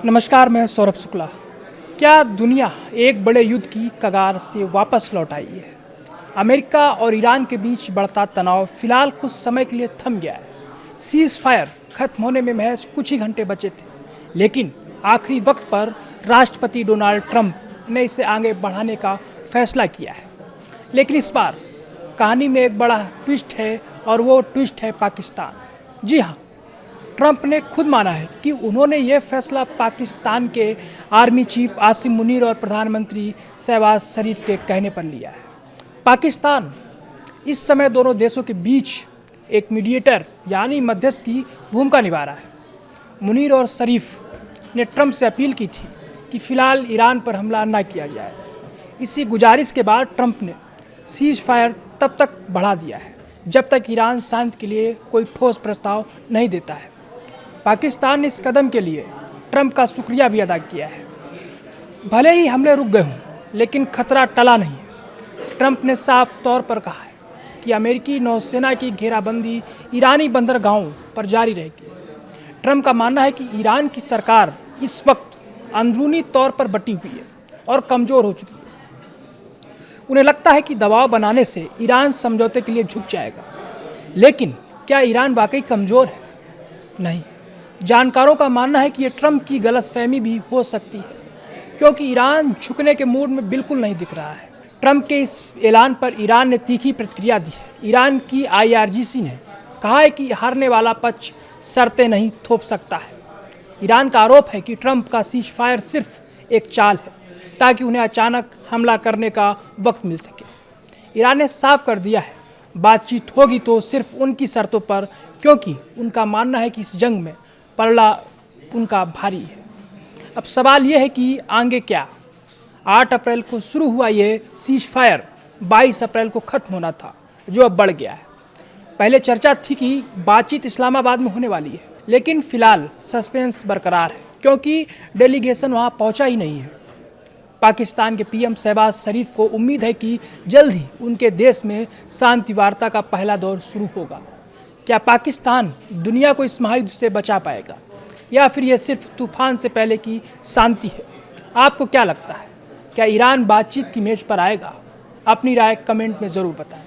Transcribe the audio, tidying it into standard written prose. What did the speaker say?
नमस्कार, मैं सौरभ शुक्ला। क्या दुनिया एक बड़े युद्ध की कगार से वापस लौट आई है? अमेरिका और ईरान के बीच बढ़ता तनाव फिलहाल कुछ समय के लिए थम गया है। सीज फायर खत्म होने में महज कुछ ही घंटे बचे थे, लेकिन आखिरी वक्त पर राष्ट्रपति डोनाल्ड ट्रंप ने इसे आगे बढ़ाने का फैसला किया है। लेकिन इस बार कहानी में एक बड़ा ट्विस्ट है और वो ट्विस्ट है पाकिस्तान। जी हाँ, ट्रंप ने खुद माना है कि उन्होंने ये फैसला पाकिस्तान के आर्मी चीफ आसिम मुनीर और प्रधानमंत्री शहबाज शरीफ के कहने पर लिया है। पाकिस्तान इस समय दोनों देशों के बीच एक मीडिएटर यानी मध्यस्थ की भूमिका निभा रहा है। मुनीर और शरीफ ने ट्रंप से अपील की थी कि फ़िलहाल ईरान पर हमला न किया जाए। इसी गुजारिश के बाद ट्रंप ने सीज फायर तब तक बढ़ा दिया है जब तक ईरान शांति के लिए कोई ठोस प्रस्ताव नहीं देता है। पाकिस्तान ने इस कदम के लिए ट्रंप का शुक्रिया भी अदा किया है। भले ही हमले रुक गए हों, लेकिन खतरा टला नहीं है। ट्रंप ने साफ तौर पर कहा है कि अमेरिकी नौसेना की घेराबंदी ईरानी बंदरगाहों पर जारी रहेगी। ट्रंप का मानना है कि ईरान की सरकार इस वक्त अंदरूनी तौर पर बटी हुई है और कमज़ोर हो चुकी है। उन्हें लगता है कि दबाव बनाने से ईरान समझौते के लिए झुक जाएगा। लेकिन क्या ईरान वाकई कमज़ोर है? नहीं। जानकारों का मानना है कि ये ट्रंप की गलतफहमी भी हो सकती है, क्योंकि ईरान झुकने के मूड में बिल्कुल नहीं दिख रहा है। ट्रंप के इस ऐलान पर ईरान ने तीखी प्रतिक्रिया दी है। ईरान की IRGC ने कहा है कि हारने वाला पक्ष शर्तें नहीं थोप सकता है। ईरान का आरोप है कि ट्रंप का सीज फायर सिर्फ एक चाल है ताकि उन्हें अचानक हमला करने का वक्त मिल सके। ईरान ने साफ कर दिया है, बातचीत होगी तो सिर्फ उनकी शर्तों पर, क्योंकि उनका मानना है कि इस जंग में पलड़ा उनका भारी है। अब सवाल ये है कि आगे क्या? 8 अप्रैल को शुरू हुआ ये सीज फायर 22 अप्रैल को ख़त्म होना था, जो अब बढ़ गया है। पहले चर्चा थी कि बातचीत इस्लामाबाद में होने वाली है, लेकिन फिलहाल सस्पेंस बरकरार है क्योंकि डेलीगेशन वहाँ पहुँचा ही नहीं है। पाकिस्तान के PM शहबाज शरीफ को उम्मीद है कि जल्द ही उनके देश में शांति वार्ता का पहला दौर शुरू होगा। क्या पाकिस्तान दुनिया को इस महायुद्ध से बचा पाएगा, या फिर यह सिर्फ तूफान से पहले की शांति है? आपको क्या लगता है? क्या ईरान बातचीत की मेज पर आएगा? अपनी राय कमेंट में ज़रूर बताएं।